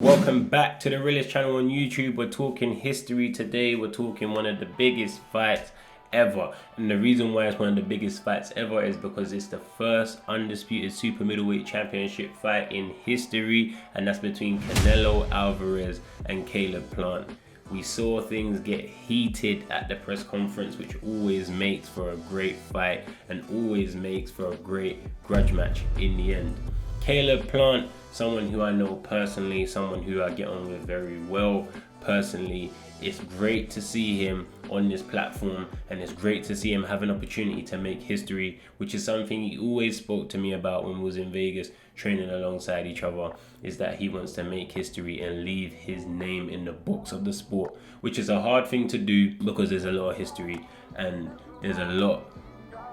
Welcome back to the realest channel on YouTube. We're talking history today. We're talking one of the biggest fights ever, and the reason why it's one of the biggest fights ever is because it's the first undisputed super middleweight championship fight in history, and that's between Canelo Alvarez and Caleb Plant. We saw things get heated at the press conference, which always makes for a great fight and always makes for a great grudge match in the end. Caleb Plant, someone who I know personally, someone who I get on with very well personally. It's great to see him on this platform, and it's great to see him have an opportunity to make history, which is something he always spoke to me about when we was in Vegas training alongside each other, is that he wants to make history and leave his name in the books of the sport, which is a hard thing to do because there's a lot of history and there's a lot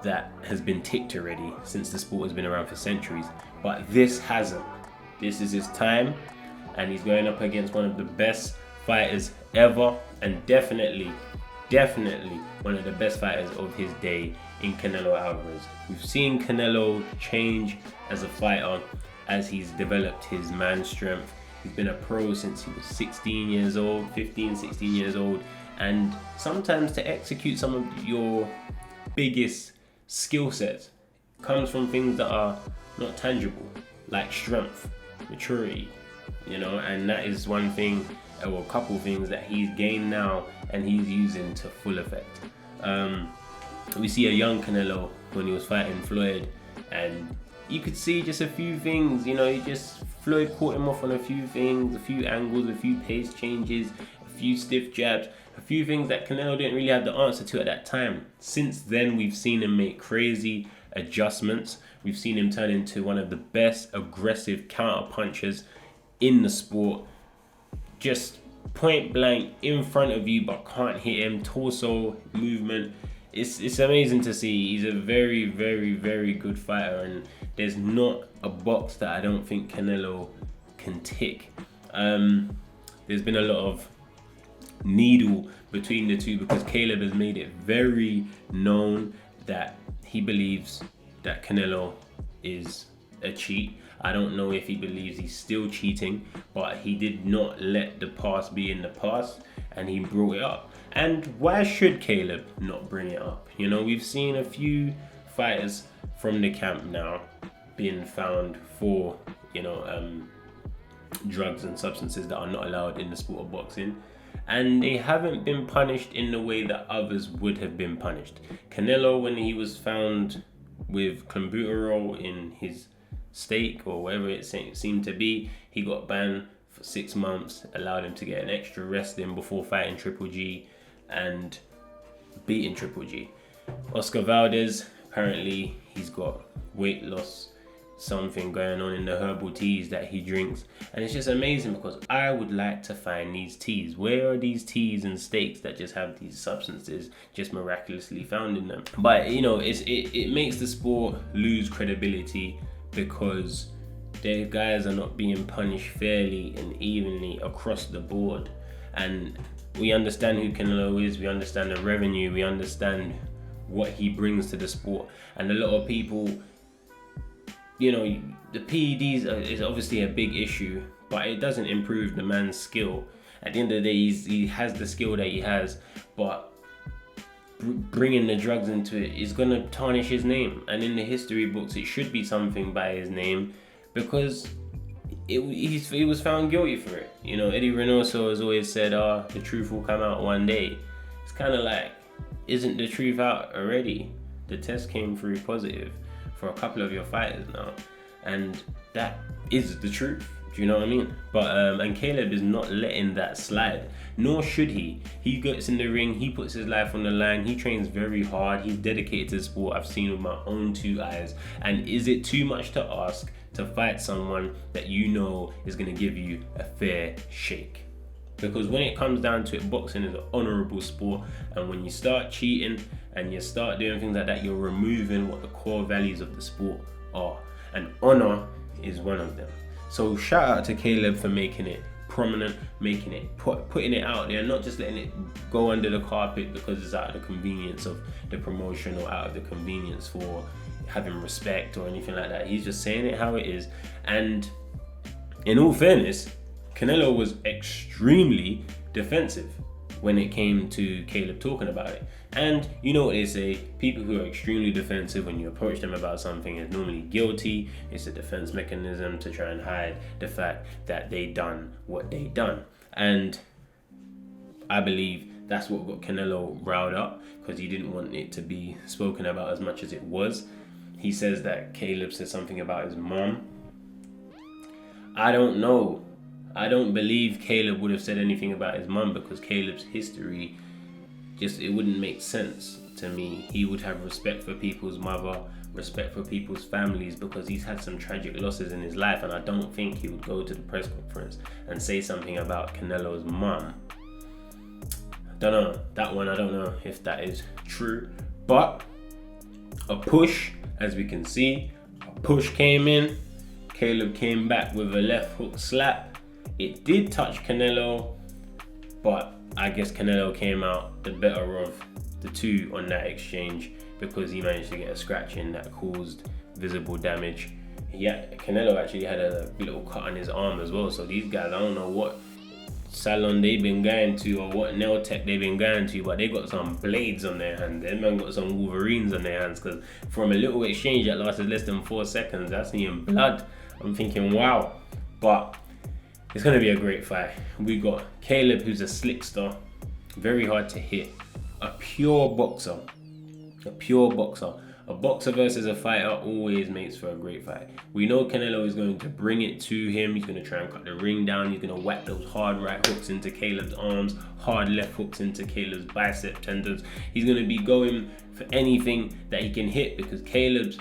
that has been ticked already since the sport has been around for centuries. But this hasn't. This is his time, and he's going up against one of the best fighters ever, and definitely one of the best fighters of his day in Canelo Alvarez. We've seen Canelo change as a fighter as he's developed his man strength. He's been a pro since he was 16 years old, 15, 16 years old, and sometimes to execute some of your biggest skill sets comes from things that are not tangible, like strength, maturity, and that is one thing, or a couple things that he's gained now and he's using to full effect. We see a young Canelo when he was fighting Floyd, and you could see just a few things, Floyd caught him off on a few things, a few angles, a few pace changes, a few stiff jabs, a few things that Canelo didn't really have the answer to at that time. Since then, we've seen him make crazy adjustments. We've seen him turn into one of the best aggressive counter punchers in the sport. Just point blank in front of you, but can't hit him. Torso movement. It's amazing to see. He's a very, very, very good fighter, and there's not a box that I don't think Canelo can tick. There's been a lot of needle between the two because Caleb has made it very known that he believes that Canelo is a cheat. I don't know if he believes he's still cheating, but he did not let the past be in the past, and he brought it up. And why should Caleb not bring it up? We've seen a few fighters from the camp now being found for, drugs and substances that are not allowed in the sport of boxing, and they haven't been punished in the way that others would have been punished. Canelo, when he was found with clenbuterol in his steak or whatever it seemed to be, he got banned for 6 months, allowed him to get an extra rest in before fighting Triple G and beating Triple G. Oscar Valdez, apparently he's got weight loss, something going on in the herbal teas that he drinks, and it's just amazing because I would like to find these teas. Where are these teas and steaks that just have these substances just miraculously found in them? But it makes the sport lose credibility because the guys are not being punished fairly and evenly across the board. And we understand who Canelo is, we understand the revenue, we understand what he brings to the sport, and a lot of people, the PEDs is obviously a big issue, but it doesn't improve the man's skill. At the end of the day, he has the skill that he has, but bringing the drugs into it is going to tarnish his name. And in the history books, it should be something by his name because he was found guilty for it. Eddie Reynoso has always said, the truth will come out one day. It's kind of like, isn't the truth out already? The test came through positive for a couple of your fighters now, and that is the truth. Do you know what I mean? But and Caleb is not letting that slide, nor should he. He gets in the ring, he puts his life on the line, he trains very hard, he's dedicated to the sport. I've seen with my own two eyes. And is it too much to ask to fight someone that is going to give you a fair shake? Because when it comes down to it, boxing is an honorable sport, and when you start cheating and you start doing things like that, you're removing what the core values of the sport are, and honor is one of them. So shout out to Caleb for making it prominent, making it, putting it out there, not just letting it go under the carpet because it's out of the convenience of the promotion or out of the convenience for having respect or anything like that. He's just saying it how it is. And in all fairness, Canelo was extremely defensive when it came to Caleb talking about it. And you know what they say, people who are extremely defensive when you approach them about something is normally guilty. It's a defense mechanism to try and hide the fact that they done what they done. And I believe that's what got Canelo riled up, because he didn't want it to be spoken about as much as it was. He says that Caleb said something about his mom. I don't know. I don't believe Caleb would have said anything about his mum, because Caleb's history, it wouldn't make sense to me. He would have respect for people's mother, respect for people's families, because he's had some tragic losses in his life, and I don't think he would go to the press conference and say something about Canelo's mum. Don't know. That one, I don't know if that is true. But a push, as we can see, a push came in. Caleb came back with a left hook slap. It did touch Canelo, but I guess Canelo came out the better of the two on that exchange, because he managed to get a scratch in that caused visible damage. Yeah, Canelo actually had a little cut on his arm as well. So these guys, I don't know what salon they've been going to or what nail tech they've been going to, but they got some blades on their hands. Them man got some Wolverines on their hands, because from a little exchange that lasted less than 4 seconds, that's seeing blood. I'm thinking, wow. But it's going to be a great fight. We got Caleb, who's a slickster, very hard to hit, a pure boxer. A boxer versus a fighter always makes for a great fight. We know Canelo is going to bring it to him. He's going to try and cut the ring down. He's going to whack those hard right hooks into Caleb's arms, hard left hooks into Caleb's bicep tendons. He's going to be going for anything that he can hit, because Caleb's,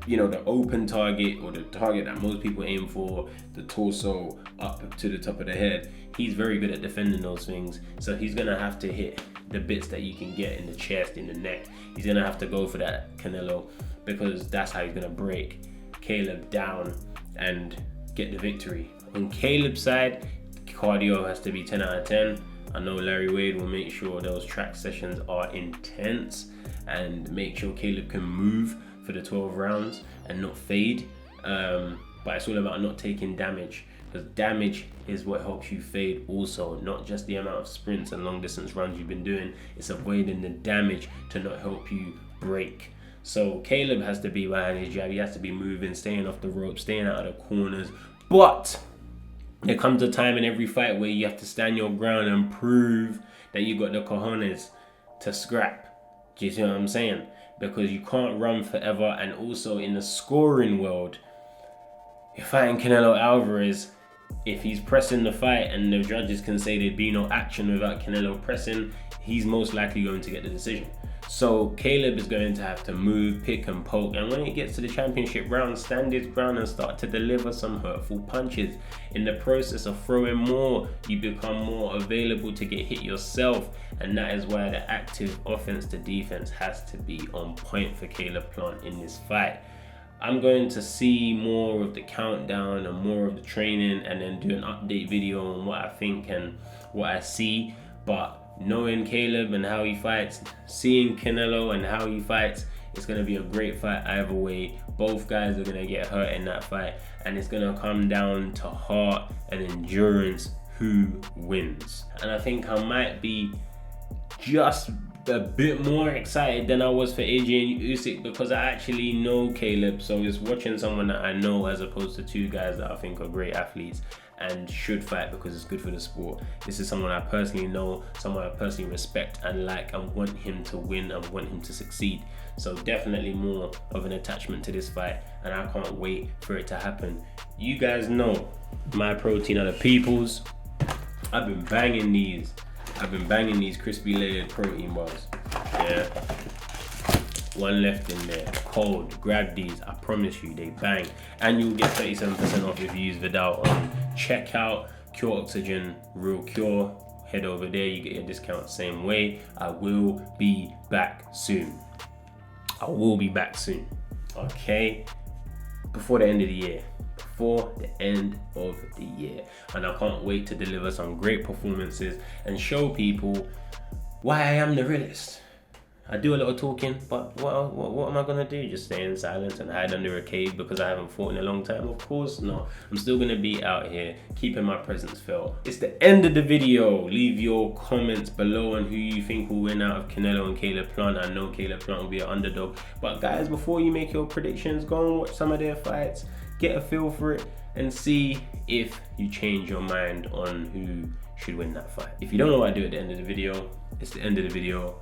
the open target, or the target that most people aim for, the torso up to the top of the head, he's very good at defending those things. So he's going to have to hit the bits that you can get in the chest, in the neck. He's going to have to go for that, Canelo, because that's how he's going to break Caleb down and get the victory. On Caleb's side, cardio has to be 10 out of 10. I know Larry Wade will make sure those track sessions are intense and make sure Caleb can move for the 12 rounds and not fade. But it's all about not taking damage, because damage is what helps you fade also, not just the amount of sprints and long distance runs you've been doing. It's avoiding the damage to not help you break. So Caleb has to be behind his jab. He has to be moving, staying off the rope, staying out of the corners. But there comes a time in every fight where you have to stand your ground and prove that you got the cojones to scrap. Do you see what I'm saying? Because you can't run forever. And also in the scoring world, you're fighting Canelo Alvarez. If he's pressing the fight and the judges can say there'd be no action without Canelo pressing, he's most likely going to get the decision. So Caleb is going to have to move, pick and poke, and when it gets to the championship round, stand his ground and start to deliver some hurtful punches. In the process of throwing more, you become more available to get hit yourself, and that is why the active offense to defense has to be on point for Caleb Plant in this fight. I'm going to see more of the countdown and more of the training, and then do an update video on what I think and what I see. But knowing Caleb and how he fights, seeing Canelo and how he fights, it's going to be a great fight either way. Both guys are going to get hurt in that fight, and it's going to come down to heart and endurance, who wins. And I think I might be just a bit more excited than I was for Adrian Usyk, because I actually know Caleb. So it's watching someone that I know as opposed to two guys that I think are great athletes and should fight because it's good for the sport. This is someone I personally know, someone I personally respect and like, and want him to win and want him to succeed. So definitely more of an attachment to this fight, and I can't wait for it to happen. You guys know my protein are the peoples. I've been banging these crispy layered protein bars. Yeah. One left in there, cold. Grab these, I promise you, they bang. And you'll get 37% off if you use Viddal on checkout. Cure Oxygen, Real Cure. Head over there, you get your discount same way. I will be back soon. Okay? Before the end of the year. And I can't wait to deliver some great performances and show people why I am the realest. I do a lot of talking, but what am I gonna do? Just stay in silence and hide under a cave because I haven't fought in a long time? Of course not. I'm still gonna be out here keeping my presence felt. It's the end of the video. Leave your comments below on who you think will win out of Canelo and Caleb Plant. I know Caleb Plant will be an underdog, but guys, before you make your predictions, go and watch some of their fights, get a feel for it, and see if you change your mind on who should win that fight. If you don't know what I do at the end of the video, it's the end of the video.